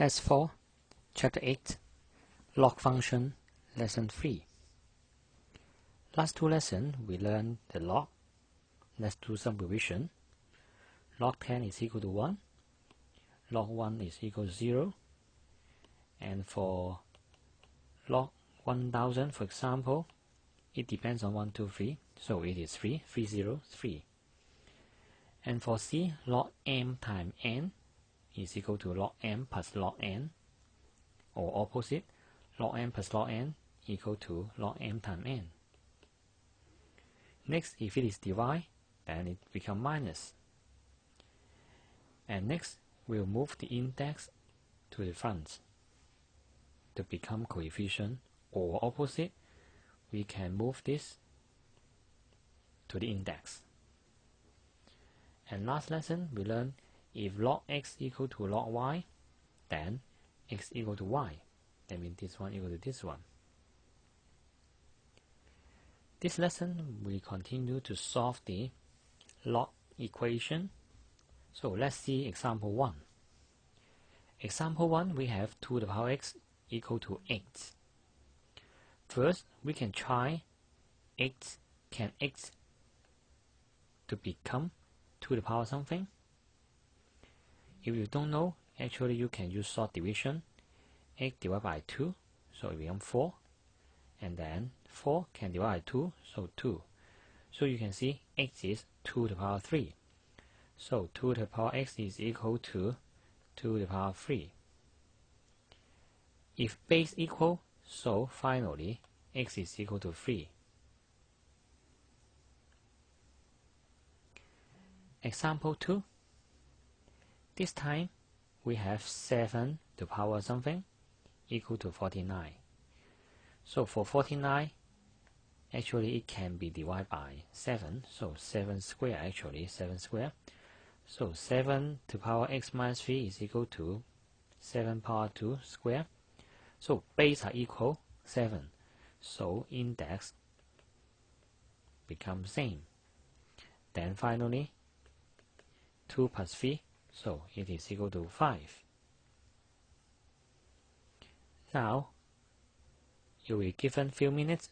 As for Chapter 8, Log Function, Lesson 3. Last two lessons we learned the log. Let's do some revision. Log 10 is equal to 1. Log 1 is equal to 0. And for log 1000, for example, it depends on 1, 2, 3. So it is 3, 3, 0, 3. And for C, log m times n is equal to log m plus log n, or opposite, log m plus log n equal to log m times n. Next, if it is divide, then it becomes minus. And next, we'll move the index to the front to become coefficient, or opposite, we can move this to the index. And last lesson, we learned if log x equal to log y, then x equal to y. That means this one equal to this one. This lesson, we continue to solve the log equation. So let's see example 1. Example 1, we have 2 to the power x equal to 8. First, we can try 8. Can x to become 2 to the power something? If you don't know, actually you can use short division. 8 divided by 2, so it becomes 4. And then 4 can divide by 2, so 2. So you can see x is 2 to the power 3. So 2 to the power x is equal to 2 to the power 3. If base equal, so finally x is equal to 3. Example 2. This time we have 7 to the power something equal to 49. So for 49, actually it can be divided by 7. So 7 square, actually 7 square. So 7 to the power x minus 3 is equal to 7 power 2 square. So base are equal 7. So index becomes same. Then finally 2 plus 3, so it is equal to 5. Now you will be given few minutes.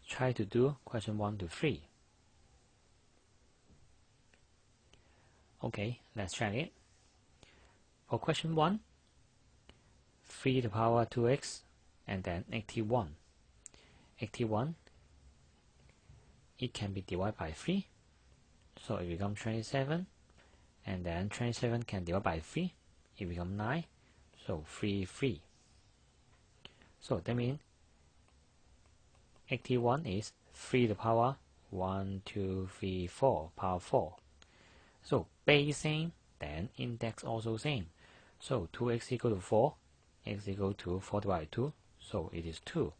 Try to do question 1 to 3. Okay, let's check it. For question 1, 3 to the power 2x and then 81. 81, it can be divided by 3, so it becomes 27. And then 27 can divide by 3, it becomes 9, so 3, 3. So that means 81 is 3 to the power 1, 2, 3, 4, power 4. So base same, then index also same. So 2x equal to 4, x equal to 4 divided by 2, so it is 2.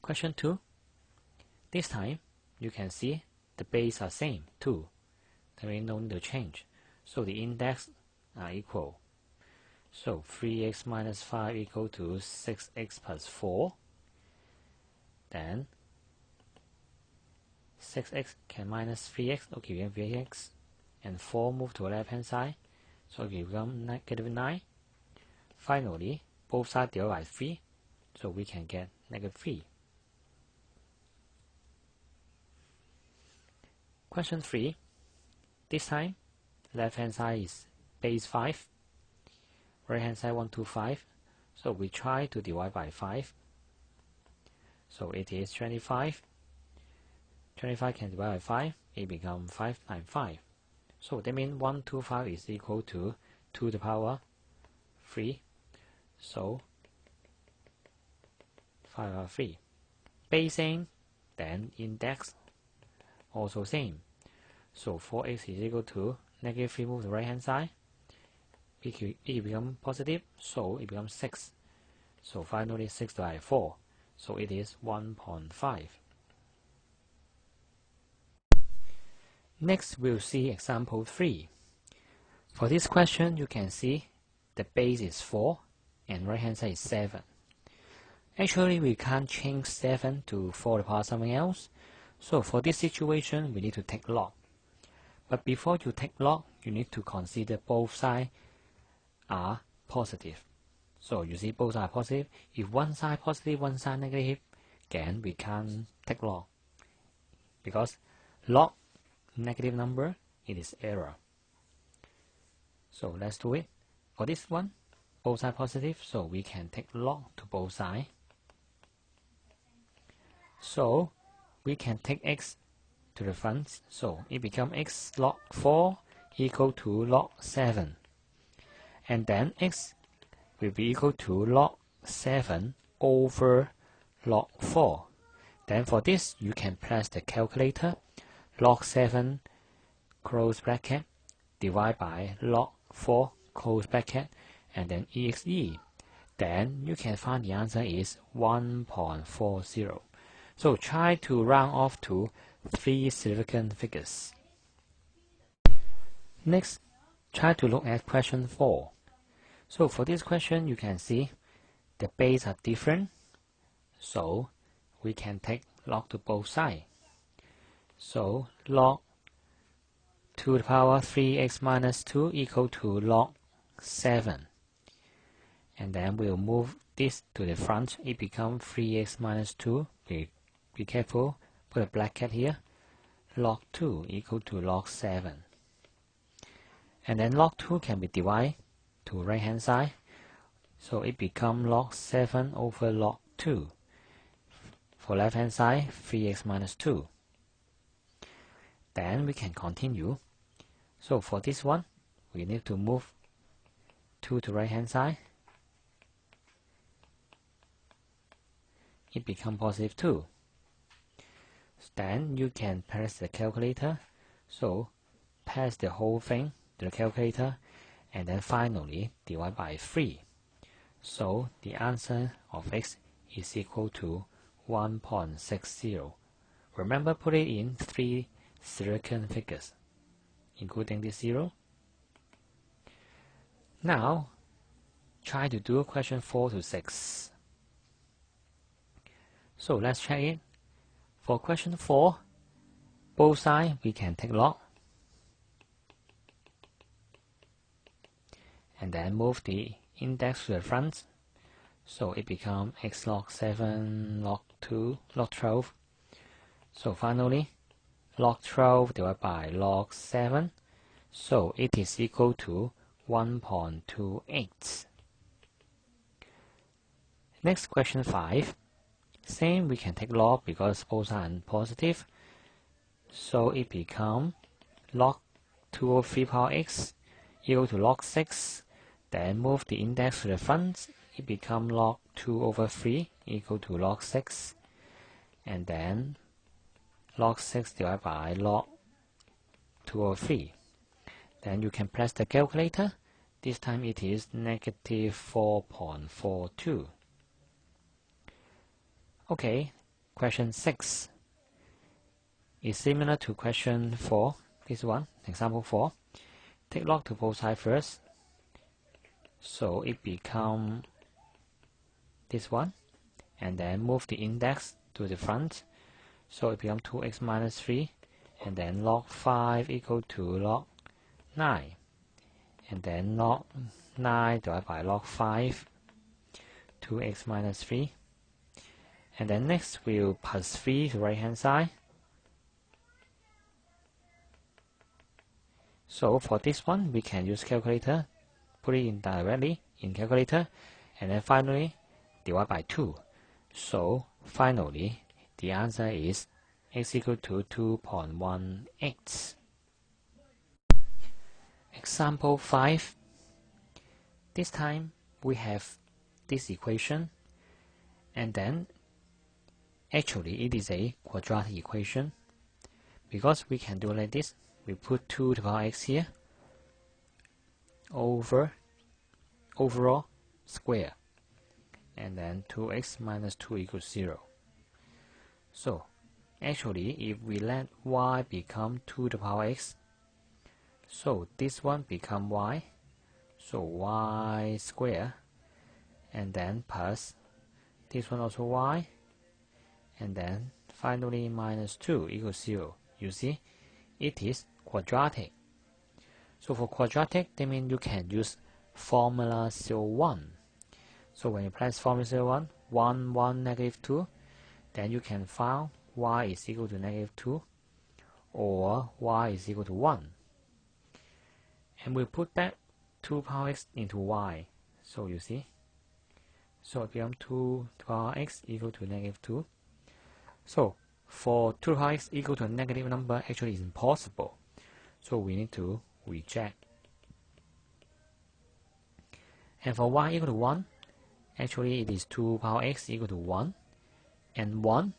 Question 2. This time, you can see the base are same, 2. There is no need to change. So the index are equal. So 3x minus 5 equal to 6x plus 4. Then 6x can minus 3x, okay, we have 3x. And 4 move to the left hand side. So it becomes negative 9. Finally, both sides divided by 3. So we can get negative 3. Question 3. This time, left hand side is base 5. Right hand side 1, 2, 5. So we try to divide by 5. So it is 25. 25 can divide by 5. It becomes 5 times 5. So that means 1, 2, 5 is equal to 2 to the power 3. So 5 over 3. Base same, then index also same. So 4x is equal to negative 3, move to the right hand side. It becomes positive, so it becomes 6. So finally 6 divided by 4. So it is 1.5. Next, we'll see example 3. For this question, you can see the base is 4 and right hand side is 7. Actually, we can't change 7 to 4 to the power something else. So for this situation, we need to take log. But before you take log, you need to consider both sides are positive. So you see both are positive. If one side positive, one side negative, then we can't take log. Because log negative number, it is error. So let's do it. For this one, both sides positive, so we can take log to both sides. So we can take x to the front, so it becomes x log 4 equal to log 7. And then x will be equal to log 7 over log 4. Then for this, you can press the calculator, log 7 close bracket, divide by log 4 close bracket, and then exe. Then you can find the answer is 1.40. So try to round off to 3 significant figures. Next, try to look at question 4. So for this question, you can see the base are different. So we can take log to both sides. So log to the power 3x minus 2 equal to log 7. And then we'll move this to the front. It becomes 3x minus 2. Be careful, put a bracket here. Log 2 equal to log 7. And then log 2 can be divided to right hand side. So it becomes log 7 over log 2. For left hand side, 3x minus 2. Then we can continue. So for this one, we need to move 2 to right hand side. It becomes positive 2. Then you can press the calculator. So pass the whole thing to the calculator, and then finally divide by 3. So the answer of x is equal to 1.60. Remember, put it in 3 significant figures, including this 0. Now, try to do question 4 to 6. So let's check it. For question 4, both sides we can take log. And then move the index to the front. So it becomes x log 7, log 2, log 12. So finally, log 12 divided by log 7. So it is equal to 1.28. Next, question 5. Same, we can take log because both are positive. So it becomes log 2 over 3 power x equal to log 6. Then move the index to the front. It becomes log 2 over 3 equal to log 6. And then log 6 divided by log 2 over 3. Then you can press the calculator. This time it is negative 4.42. Okay, question 6 is similar to question 4. This one, example 4. Take log to both sides first. So it becomes this one. And then move the index to the front. So it becomes 2x minus 3. And then log 5 equal to log 9. And then log 9 divided by log 5. 2x minus 3. And then next we'll plus 3 to right hand side. So for this one, we can use calculator, put it in directly in calculator, and then finally divide by 2. So finally, the answer is x equal to 2.18. Example 5. This time we have this equation, and then actually it is a quadratic equation. Because we can do like this, we put 2 to the power x here over overall square, and then 2x minus 2 equals 0. So actually, if we let y become 2 to the power x, so this one become y, so y square, and then plus this one also y, and then finally minus 2 equals 0. You see, it is quadratic. So for quadratic, that means you can use formula 1. So when you press formula 1, 1, 1, negative 2, then you can find y is equal to negative 2 or y is equal to 1. And we put that 2 power x into y. So you see, so it becomes 2 to the power x equal to negative 2. So for 2 to the power x equal to a negative number actually is impossible. So we need to reject. And for y equal to 1, actually it is 2 power x equal to 1. And 1,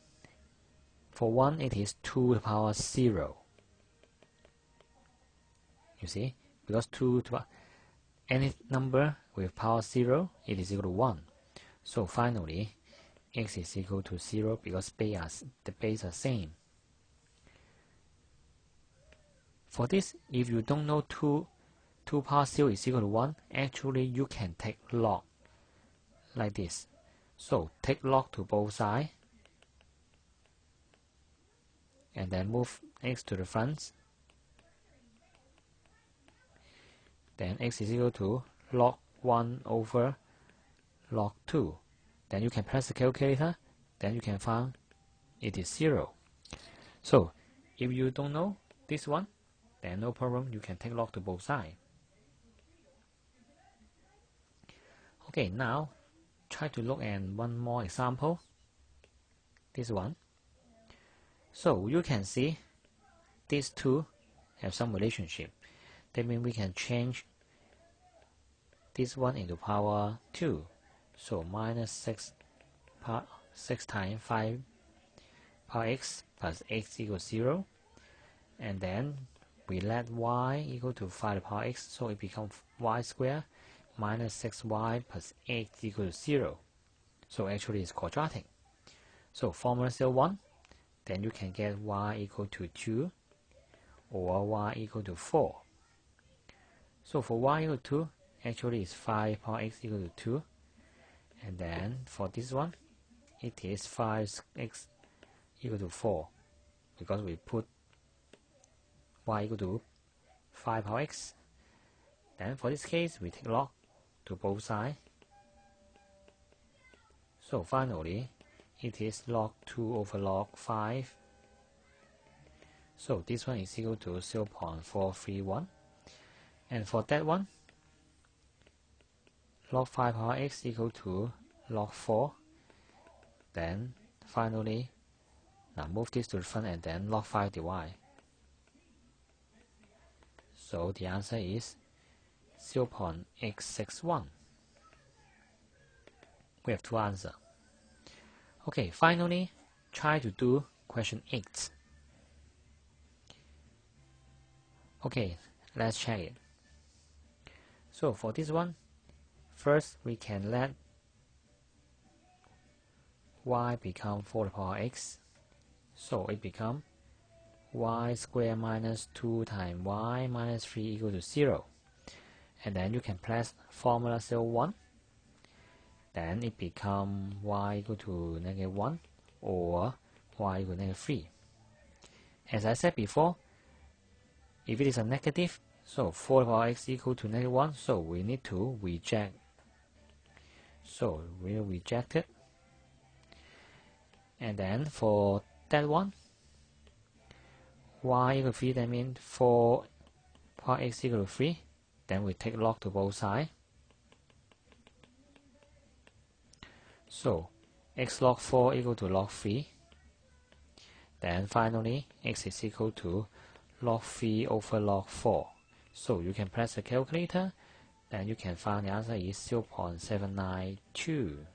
for 1 it is 2 to the power 0. You see, because 2 to any number with power 0, it is equal to 1. So finally, x is equal to 0 because the base are same. For this, if you don't know 2 power 0 is equal to 1, actually you can take log like this. So take log to both sides and then move x to the front. Then x is equal to log 1 over log 2. Then you can press the calculator, then you can find it is 0. So if you don't know this one, then no problem, you can take log to both sides. Okay, now try to look at one more example. This one. So you can see these two have some relationship. That means we can change this one into power 2. So minus 6 times 5 power x plus x equals 0. And then we let y equal to 5 to the power x. So it becomes y squared minus 6y plus x equals 0. So actually it's quadratic. So formula 1, then you can get y equal to 2 or y equal to 4. So for y equal to 2, actually it's 5 power x equal to 2. And then for this one, it is 5x equal to 4 because we put y equal to 5 power x. Then for this case, we take log to both sides. So finally, it is log 2 over log 5. So this one is equal to 0.431. And for that one, log 5 power x equal to log 4. Then finally, now move this to the front and then log 5 dy. So the answer is 0.861. We have two answers. Okay, finally, try to do question 8. Okay, let's check it. So for this one, first we can let y become 4 to the power x. So it becomes y squared minus 2 times y minus 3 equal to 0. And then you can press formula 1. Then it becomes y equal to negative 1 or y equal to negative 3. As I said before, if it is a negative, so 4 to the power x equal to negative 1, so we need to reject. So we'll reject it. And then for that one, y equal to 3, that means 4 power x equal to 3. Then we take log to both sides. So x log 4 equal to log 3. Then finally, x is equal to log 3 over log 4. So you can press the calculator, then you can find the answer is 0.792.